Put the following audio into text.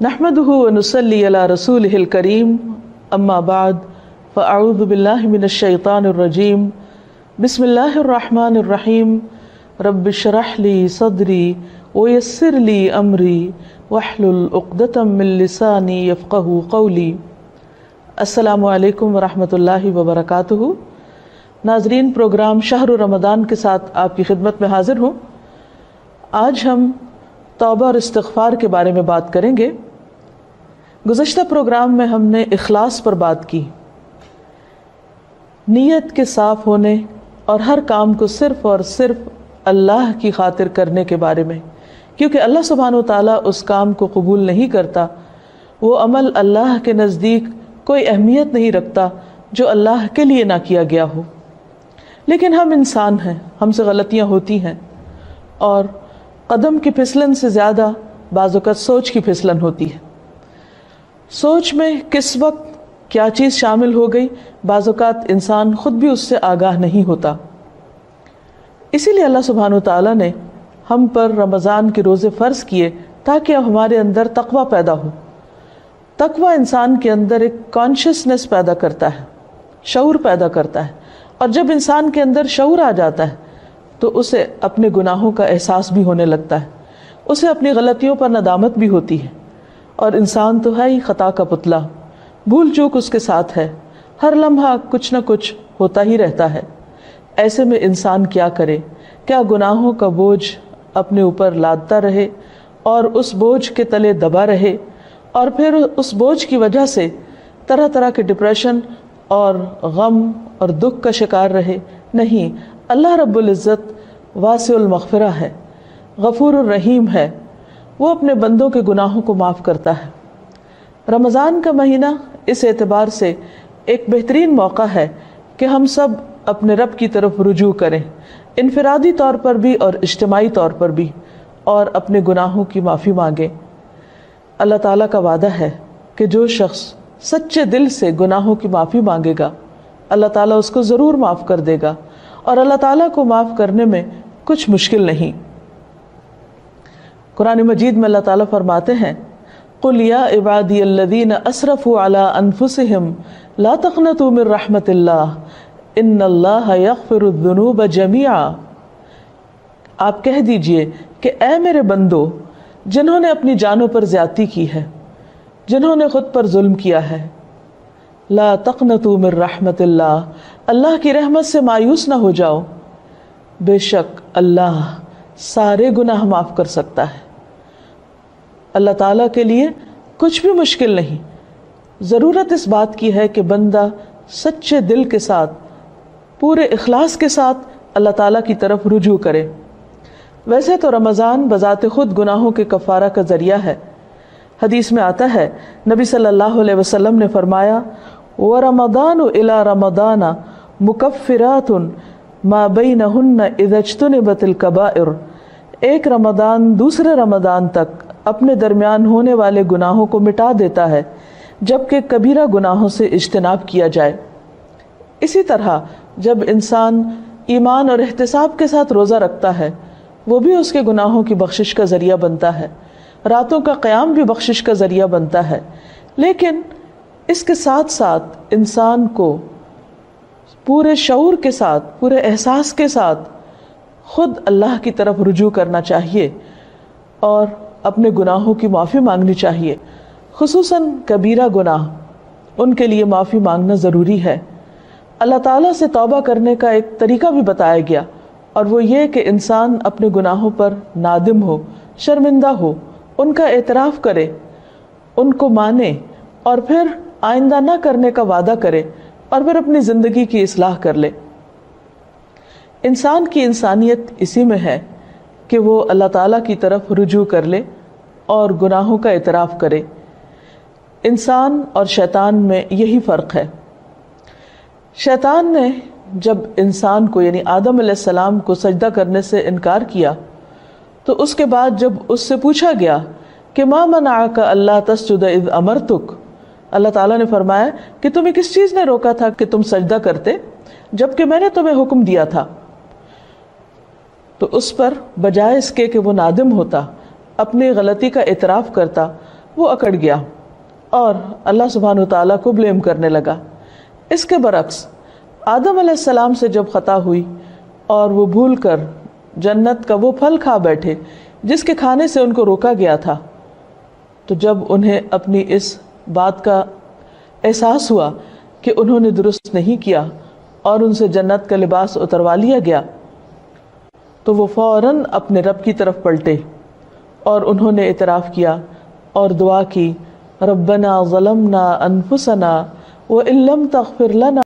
نحمده ونصلي على رسوله الكريم اما بعد فاعوذ بالله من الشيطان الرجيم بسم الله الرحمن الرحيم رب اشرح لي صدري ويسر لي امري واحلل عقدة من لساني يفقهوا قولي۔ السلام علیکم ورحمۃ اللہ وبرکاتہ۔ ناظرین، پروگرام شہر رمضان کے ساتھ آپ کی خدمت میں حاضر ہوں۔ آج ہم توبہ اور استغفار کے بارے میں بات کریں گے۔ گزشتہ پروگرام میں ہم نے اخلاص پر بات کی، نیت کے صاف ہونے اور ہر کام کو صرف اور صرف اللہ کی خاطر کرنے کے بارے میں، کیونکہ اللہ سبحانہ و تعالیٰ اس کام کو قبول نہیں کرتا۔ وہ عمل اللہ کے نزدیک کوئی اہمیت نہیں رکھتا جو اللہ کے لیے نہ کیا گیا ہو۔ لیکن ہم انسان ہیں، ہم سے غلطیاں ہوتی ہیں، اور قدم کی پھسلن سے زیادہ بعض اوقات سوچ کی پھسلن ہوتی ہے۔ سوچ میں کس وقت کیا چیز شامل ہو گئی، بعض اوقات انسان خود بھی اس سے آگاہ نہیں ہوتا۔ اسی لیے اللہ سبحانہ وتعالیٰ نے ہم پر رمضان کے روزے فرض کیے تاکہ ہمارے اندر تقویٰ پیدا ہو۔ تقویٰ انسان کے اندر ایک کانشیسنس پیدا کرتا ہے، شعور پیدا کرتا ہے، اور جب انسان کے اندر شعور آ جاتا ہے تو اسے اپنے گناہوں کا احساس بھی ہونے لگتا ہے، اسے اپنی غلطیوں پر ندامت بھی ہوتی ہے۔ اور انسان تو ہے ہی خطا کا پتلا، بھول چوک اس کے ساتھ ہے، ہر لمحہ کچھ نہ کچھ ہوتا ہی رہتا ہے۔ ایسے میں انسان کیا کرے؟ کیا گناہوں کا بوجھ اپنے اوپر لادتا رہے اور اس بوجھ کے تلے دبا رہے، اور پھر اس بوجھ کی وجہ سے طرح طرح کے ڈپریشن اور غم اور دکھ کا شکار رہے؟ نہیں، اللہ رب العزت واسع المغفرہ ہے، غفور الرحیم ہے، وہ اپنے بندوں کے گناہوں کو معاف کرتا ہے۔ رمضان کا مہینہ اس اعتبار سے ایک بہترین موقع ہے کہ ہم سب اپنے رب کی طرف رجوع کریں، انفرادی طور پر بھی اور اجتماعی طور پر بھی، اور اپنے گناہوں کی معافی مانگیں۔ اللہ تعالیٰ کا وعدہ ہے کہ جو شخص سچے دل سے گناہوں کی معافی مانگے گا، اللہ تعالیٰ اس کو ضرور معاف کر دے گا، اور اللہ تعالیٰ کو معاف کرنے میں کچھ مشکل نہیں۔ قرآن مجید میں اللہ تعالیٰ فرماتے ہیں، قُلْ يَا عِبَادِيَ الَّذِينَ أَسْرَفُوا عَلَىٰ أَنفُسِهِمْ لَا تَقْنَطُوا مِن رَحْمَةِ اللَّهِ إِنَّ اللَّهَ يَغْفِرُ الذُّنُوبَ جَمِيعًا۔ آپ کہہ دیجئے کہ اے میرے بندو، جنہوں نے اپنی جانوں پر زیادتی کی ہے، جنہوں نے خود پر ظلم کیا ہے، لا تقنطوا من رحمت اللہ، اللہ کی رحمت سے مایوس نہ ہو جاؤ، بے شک اللہ سارے گناہ معاف کر سکتا ہے۔ اللہ تعالیٰ کے لیے کچھ بھی مشکل نہیں۔ ضرورت اس بات کی ہے کہ بندہ سچے دل کے ساتھ، پورے اخلاص کے ساتھ اللہ تعالیٰ کی طرف رجوع کرے۔ ویسے تو رمضان بذات خود گناہوں کے کفارہ کا ذریعہ ہے۔ حدیث میں آتا ہے، نبی صلی اللہ علیہ وسلم نے فرمایا، وَرَمَضَانُ إِلَى رَمَضَانَ مُكَفِّرَاتٌ مَا بَيْنَهُنَّ إِذَا اجْتُنِبَتِ الْكَبَائِرُ۔ ایک رمضان دوسرے رمضان تک اپنے درمیان ہونے والے گناہوں کو مٹا دیتا ہے جبکہ کبیرہ گناہوں سے اجتناب کیا جائے۔ اسی طرح جب انسان ایمان اور احتساب کے ساتھ روزہ رکھتا ہے، وہ بھی اس کے گناہوں کی بخشش کا ذریعہ بنتا ہے۔ راتوں کا قیام بھی بخشش کا ذریعہ بنتا ہے۔ لیکن اس کے ساتھ ساتھ انسان کو پورے شعور کے ساتھ، پورے احساس کے ساتھ خود اللہ کی طرف رجوع کرنا چاہیے اور اپنے گناہوں کی معافی مانگنی چاہیے۔ خصوصاً کبیرہ گناہ، ان کے لیے معافی مانگنا ضروری ہے۔ اللہ تعالیٰ سے توبہ کرنے کا ایک طریقہ بھی بتایا گیا، اور وہ یہ کہ انسان اپنے گناہوں پر نادم ہو، شرمندہ ہو، ان کا اعتراف کرے، ان کو مانے، اور پھر آئندہ نہ کرنے کا وعدہ کرے، اور پھر اپنی زندگی کی اصلاح کر لے۔ انسان کی انسانیت اسی میں ہے کہ وہ اللہ تعالیٰ کی طرف رجوع کر لے اور گناہوں کا اعتراف کرے۔ انسان اور شیطان میں یہی فرق ہے۔ شیطان نے جب انسان کو یعنی آدم علیہ السلام کو سجدہ کرنے سے انکار کیا، تو اس کے بعد جب اس سے پوچھا گیا کہ ما منعک اللہ تسجد اذ امرتک، اللہ تعالیٰ نے فرمایا کہ تمہیں کس چیز نے روکا تھا کہ تم سجدہ کرتے جبکہ میں نے تمہیں حکم دیا تھا؟ تو اس پر بجائے اس کے کہ وہ نادم ہوتا، اپنی غلطی کا اعتراف کرتا وہ اکڑ گیا اور اللہ سبحانہ و تعالیٰ کو بلیم کرنے لگا۔ اس کے برعکس آدم علیہ السلام سے جب خطا ہوئی اور وہ بھول کر جنت کا وہ پھل کھا بیٹھے جس کے کھانے سے ان کو روکا گیا تھا، تو جب انہیں اپنی اس بات کا احساس ہوا کہ انہوں نے درست نہیں کیا اور ان سے جنت کا لباس اتروا لیا گیا، تو وہ فوراً اپنے رب کی طرف پلٹے اور انہوں نے اعتراف کیا اور دعا کی، ربنا ظلمنا انفسنا وان لم تغفر لنا